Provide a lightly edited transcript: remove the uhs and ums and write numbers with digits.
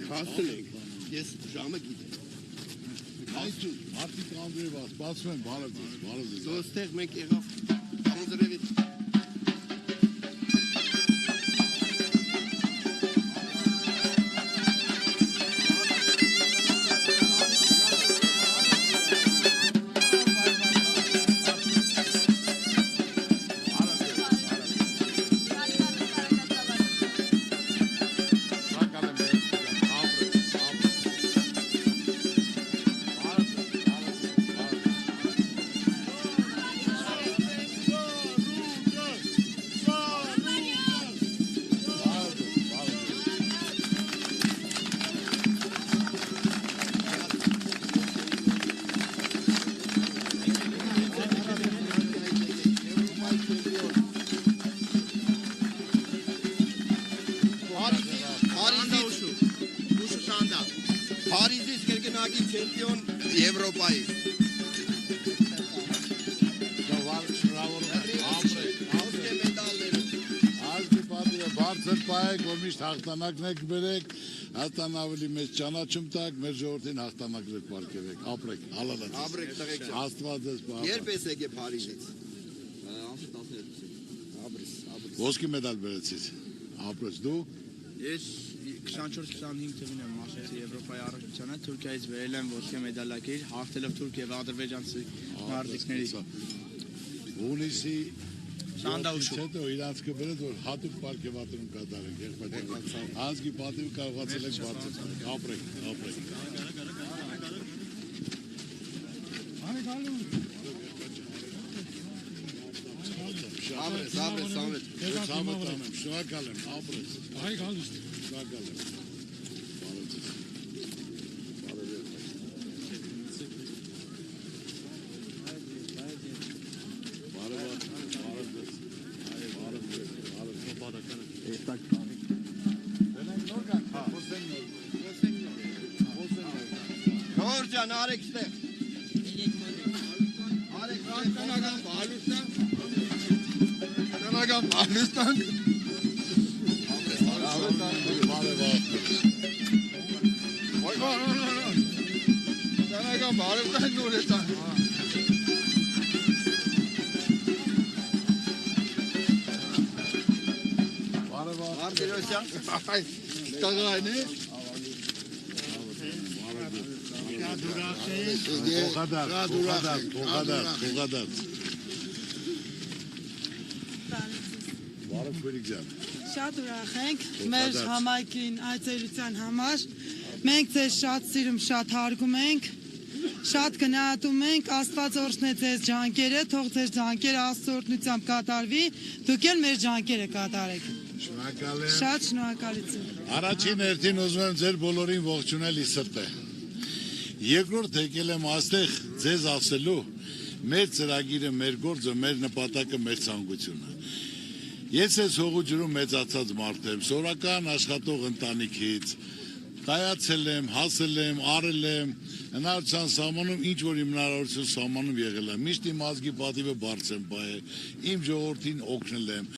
Հասցնենք, ես ժամը գիտեմ։ Մարդիկ անդրեված, բացում են, բարև ձեզ, բարև ձեզ։ Ոստեղ մենք եղավ խոզրևից։ Փարիզից կրկնակի չեմպիոն Եվրոպայի։ Ոսկե մեդալներով։ Ազգի պատիվը բարձր պահեք, որ միշտ հաղթանակներ կբերեք, հաստան ավելի մեծ ճանաչում տակ, մեր ժողովրդին հաղթանակներ պարգևեք, ապրեք, հալալած։ Ապրեք տղեկ ջան։ Աստված ձեզ պահապան։ Երբ ես եկե Փարիզից։ Ոսկի մեդալ բերեցիք։ Ապրես դու։ Ես 24-25 թվին եմ մասնակցել Եվրոպայի առաջնությանը, Թուրքիայից վերել եմ ոսկե մեդալակիր, հաղթելով Թուրք եւ ադրբեջանցի մարզիկների։ Հունիսի Սանդաուշու։ Հետո իրանց կբերեց, որ հատուկ պարգևատրում կատարենք, եղբայրական ազգի պատիվ կարողացել եք բարձրացնել, ապրեք, ապրեք։ Ամրես, ամրես։ Ցավդ անեմ, շնորհակալ եմ, ապրես։ Այ գալիս։ Շնորհակալ եմ։ Նոր ջան, արեք ստեղ։ Արեք կանական բալուստան։ Կանական բալուստան։ Կանական բալուստան նոր է տան։ Արտիրոսյան, տղային է։ Թողադար։ Բարև բերիկ ջան։ Շատ ուրախ ենք մեր համայնքին այցելության համար։ Մենք ձեզ շատ սիրում, շատ հարգում ենք, շատ գնահատում ենք, Աստված օրհնե ձեզ ջանքերը, թող ձեր ջանքերը Աստծո օրհնությամբ կատարվի, դուք էլ մեր ջանքերը կատարեք։ Շնորհակալ եմ։ Շատ շնորհակալություն։ Առաջին հերթին ուզում եմ ձեր բոլորին ողջունել ի սրտե։ Երկրորդ եկել եմ այստեղ ձեզ ասելու մեր ծրագիրը, մեր գործը, մեր նպատակը, մեր ցանկությունը։ Ես այս հողու ջրում մեծացած մարդ եմ, սորական աշխատող ընտանիքից, կայացել եմ, հասել եմ, արել եմ, հնարավորության սահմանում ինչ որ իմ հնարավորություն սահմանում եղել եմ։ Միշտ իմ ազգի պատիվը բարձր եմ պահել, իմ ժողովրդին օգնել եմ,